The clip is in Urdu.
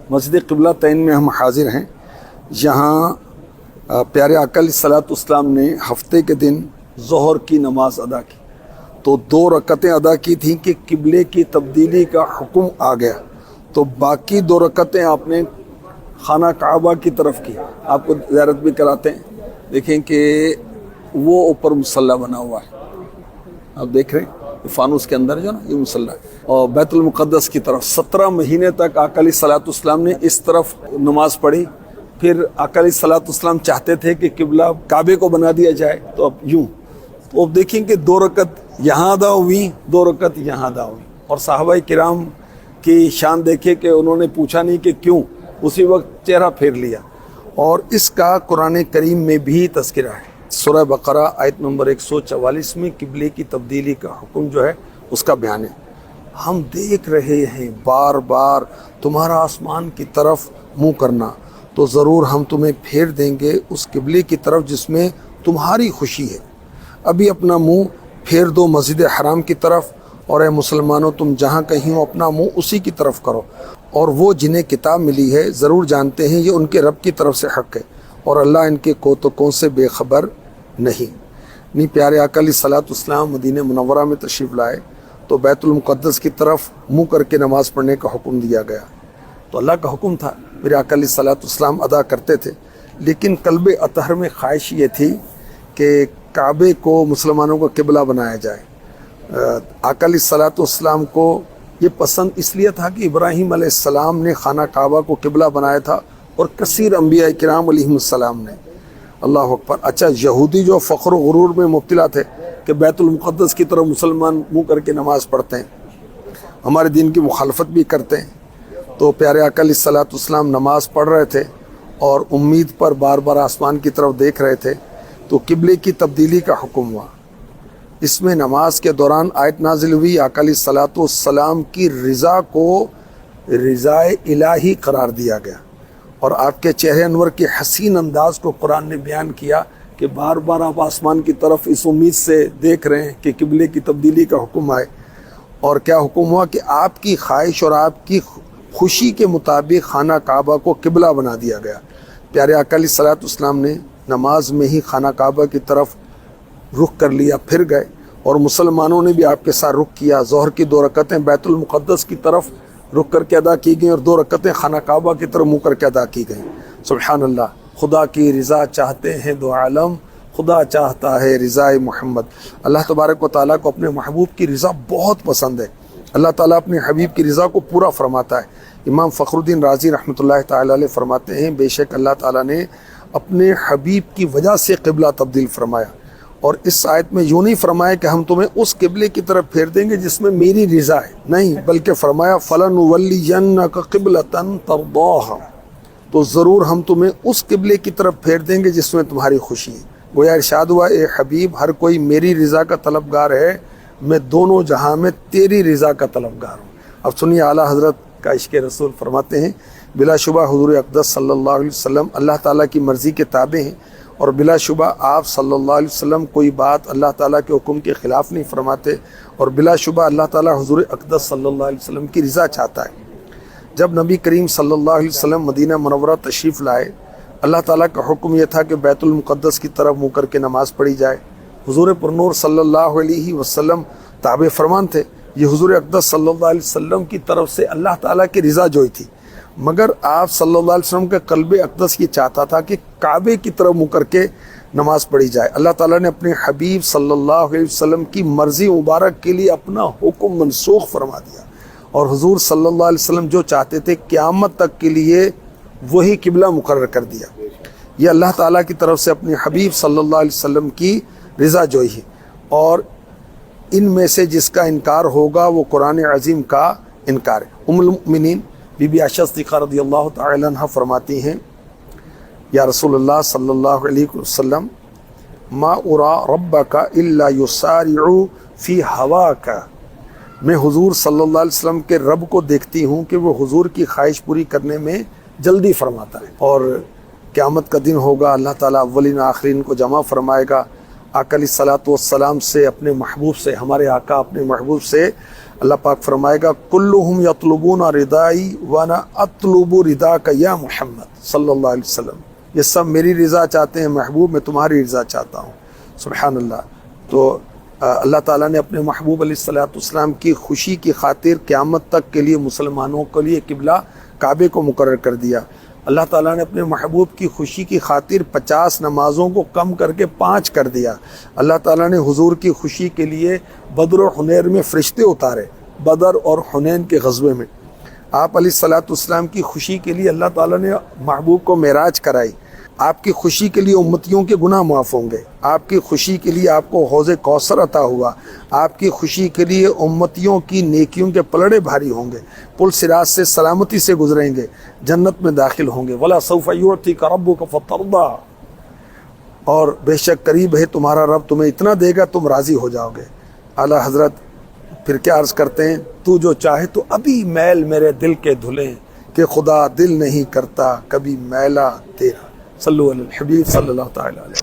مسجد قبلہ تین میں ہم حاضر ہیں. یہاں پیارے آقا علیہ الصلوۃ والسلام نے ہفتے کے دن ظہر کی نماز ادا کی تو 2 رکعتیں ادا کی تھیں کہ قبلے کی تبدیلی کا حکم آ گیا. تو باقی 2 رکعتیں آپ نے خانہ کعبہ کی طرف کی. آپ کو زیارت بھی کراتے ہیں. دیکھیں کہ وہ اوپر مصلی بنا ہوا ہے، آپ دیکھ رہے ہیں فانوس کے اندر جو نا یہ مصلی ہے. اور بیت المقدس کی طرف 17 مہینے تک آقا علیہ الصلوۃ والسلام نے اس طرف نماز پڑھی. پھر آقا علیہ الصلوۃ والسلام چاہتے تھے کہ قبلہ کعبے کو بنا دیا جائے تو اب یوں. تو اب دیکھیں کہ 2 رکعت یہاں ادا ہوئی، 2 رکعت یہاں ادا ہوئی. اور صحابہ کرام کی شان دیکھے کہ انہوں نے پوچھا نہیں کہ کیوں، اسی وقت چہرہ پھیر لیا. اور اس کا قرآن کریم میں بھی تذکرہ ہے. سورہ بقرہ آیت نمبر 144 میں قبلے کی تبدیلی کا حکم جو ہے اس کا بیان ہے. ہم دیکھ رہے ہیں بار بار تمہارا آسمان کی طرف منہ کرنا، تو ضرور ہم تمہیں پھیر دیں گے اس قبلے کی طرف جس میں تمہاری خوشی ہے. ابھی اپنا منہ پھیر دو مسجد حرام کی طرف، اور اے مسلمانوں تم جہاں کہیں ہو اپنا منہ اسی کی طرف کرو. اور وہ جنہیں کتاب ملی ہے ضرور جانتے ہیں یہ ان کے رب کی طرف سے حق ہے، اور اللہ ان کے کوتکوں سے بے خبر نہیں. پیارے آقا علیہ الصلوۃ والسلام مدینہ منورہ میں تشریف لائے تو بیت المقدس کی طرف منہ کر کے نماز پڑھنے کا حکم دیا گیا. تو اللہ کا حکم تھا، میرے آقا علیہ الصلوۃ والسلام ادا کرتے تھے. لیکن قلب اطہر میں خواہش یہ تھی کہ کعبے کو مسلمانوں کا قبلہ بنایا جائے. آقا علیہ الصلوۃ والسلام کو یہ پسند اس لیے تھا کہ ابراہیم علیہ السلام نے خانہ کعبہ کو قبلہ بنایا تھا اور کثیر انبیاء کرام علیہم السلام نے. اللہ اکبر. اچھا، یہودی جو فخر و غرور میں مبتلا تھے کہ بیت المقدس کی طرف مسلمان منہ کر کے نماز پڑھتے ہیں، ہمارے دین کی مخالفت بھی کرتے ہیں. تو پیارے آقا علیہ الصلوۃ والسلام نماز پڑھ رہے تھے اور امید پر بار بار آسمان کی طرف دیکھ رہے تھے تو قبلے کی تبدیلی کا حکم ہوا. اس میں نماز کے دوران آیت نازل ہوئی. آقا علیہ الصلوۃ والسلام کی رضا کو رضائے الہی قرار دیا گیا، اور آپ کے چہرے انور کے حسین انداز کو قرآن نے بیان کیا کہ بار بار آپ آسمان کی طرف اس امید سے دیکھ رہے ہیں کہ قبلے کی تبدیلی کا حکم آئے. اور کیا حکم ہوا کہ آپ کی خواہش اور آپ کی خوشی کے مطابق خانہ کعبہ کو قبلہ بنا دیا گیا. پیارے آقا علیہ الصلوۃ والسلام نے نماز میں ہی خانہ کعبہ کی طرف رخ کر لیا، پھر گئے، اور مسلمانوں نے بھی آپ کے ساتھ رخ کیا. ظہر کی 2 رکعتیں بیت المقدس کی طرف رخ کر کے ادا کی گئیں اور 2 رکعتیں خانہ کعبہ کی طرف منہ کر کے ادا کی گئیں. سبحان اللہ. خدا کی رضا چاہتے ہیں 2 عالم، خدا چاہتا ہے رضا محمد. اللہ تبارک و تعالیٰ کو اپنے محبوب کی رضا بہت پسند ہے. اللہ تعالیٰ اپنے حبیب کی رضا کو پورا فرماتا ہے. امام فخر الدین رازی رحمۃ اللہ تعالیٰ علیہ فرماتے ہیں بے شک اللہ تعالیٰ نے اپنے حبیب کی وجہ سے قبلہ تبدیل فرمایا، اور اس آیت میں یوں نہیں فرمایا کہ ہم تمہیں اس قبلے کی طرف پھیر دیں گے جس میں میری رضا ہے، نہیں، بلکہ فرمایا فَلَنُوَلِّيَنَّكَ قِبْلَةً تَرْضَاهَا، تو ضرور ہم تمہیں اس قبلے کی طرف پھیر دیں گے جس میں تمہاری خوشی ہے. گویا ارشاد ہوا اے حبیب ہر کوئی میری رضا کا طلبگار ہے، میں دونوں جہاں میں تیری رضا کا طلبگار ہوں. اب سنیے اعلیٰ حضرت کا عشق رسول فرماتے ہیں بلا شبہ حضور اقدس صلی اللہ علیہ وسلم اللہ تعالیٰ کی مرضی کے تابع ہیں، اور بلا شبہ آپ صلی اللہ علیہ وسلم کوئی بات اللہ تعالیٰ کے حکم کے خلاف نہیں فرماتے، اور بلا شبہ اللہ تعالیٰ حضور اقدس صلی اللہ علیہ وسلم کی رضا چاہتا ہے. جب نبی کریم صلی اللہ علیہ وسلم مدینہ منورہ تشریف لائے، اللہ تعالیٰ کا حکم یہ تھا کہ بیت المقدس کی طرف منہ کر کے نماز پڑھی جائے. حضور پرنور صلی اللہ علیہ وسلم تابع فرمان تھے. یہ حضور اقدس صلی اللہ علیہ وسلم کی طرف سے اللہ تعالیٰ کی رضا جوئی تھی، مگر آپ صلی اللہ علیہ وسلم کا قلب اقدس یہ چاہتا تھا کہ کعبے کی طرف منہ کر کے نماز پڑھی جائے. اللہ تعالیٰ نے اپنے حبیب صلی اللہ علیہ وسلم کی مرضی مبارک کے لیے اپنا حکم منسوخ فرما دیا، اور حضور صلی اللہ علیہ وسلم جو چاہتے تھے قیامت تک کے لیے وہی قبلہ مقرر کر دیا. یہ اللہ تعالیٰ کی طرف سے اپنے حبیب صلی اللہ علیہ وسلم کی رضا جوئی ہے، اور ان میں سے جس کا انکار ہوگا وہ قرآن عظیم کا انکار ہے. ام المؤمنین بی بی عائشہ صدیقہ رضی اللہ تعالی عنہ فرماتی ہیں یا رسول اللہ صلی اللہ علیہ وسلم ما ارا ربک الا یسارع فی ہواک، میں حضور صلی اللہ علیہ وسلم کے رب کو دیکھتی ہوں کہ وہ حضور کی خواہش پوری کرنے میں جلدی فرماتا ہے. اور قیامت کا دن ہوگا، اللہ تعالیٰ اولین آخرین کو جمع فرمائے گا. آقا علیہ الصلوۃ والسلام سے، اپنے محبوب سے، ہمارے آقا اپنے محبوب سے اللہ پاک فرمائے گا کلہم یطلبون ردائی وانا اطلب رداک یا محمد صلی اللہ علیہ وسلم، یہ سب میری رضا چاہتے ہیں محبوب، میں تمہاری رضا چاہتا ہوں۔ سبحان اللہ۔ تو اللہ تعالیٰ نے اپنے محبوب علیہ الصلوۃ والسلام کی خوشی کی خاطر قیامت تک کے لیے مسلمانوں کے لیے قبلہ کعبے کو مقرر کر دیا۔ اللہ تعالیٰ نے اپنے محبوب کی خوشی کی خاطر 50 نمازوں کو کم کر کے 5 کر دیا۔ اللہ تعالیٰ نے حضور کی خوشی کے لیے بدر و حنین میں فرشتے اتارے، بدر اور حنین کے غزوے میں۔ آپ علیہ الصلوۃ والسلام کی خوشی کے لیے اللہ تعالیٰ نے محبوب کو معراج کرائی۔ آپ کی خوشی کے لیے امتیوں کے گناہ معاف ہوں گے، آپ کی خوشی کے لیے آپ کو حوض کوثر عطا ہوا، آپ کی خوشی کے لیے امتیوں کی نیکیوں کے پلڑے بھاری ہوں گے، پل صراط سے سلامتی سے گزریں گے، جنت میں داخل ہوں گے۔ وَلَا سَوْفَ يُعْطِيكَ رَبُّكَ فَتَرْضَىٰ، اور بے شک قریب ہے تمہارا رب، تمہیں اتنا دے گا تم راضی ہو جاؤ گے۔ اعلیٰ حضرت پھر کیا عرض کرتے ہیں، تو جو چاہے تو ابھی میل میرے دل کے دھلیں، کہ خدا دل نہیں کرتا کبھی میلا تیرا۔ صلو علی الحبیب صلی اللہ تعالی علیہ وسلم۔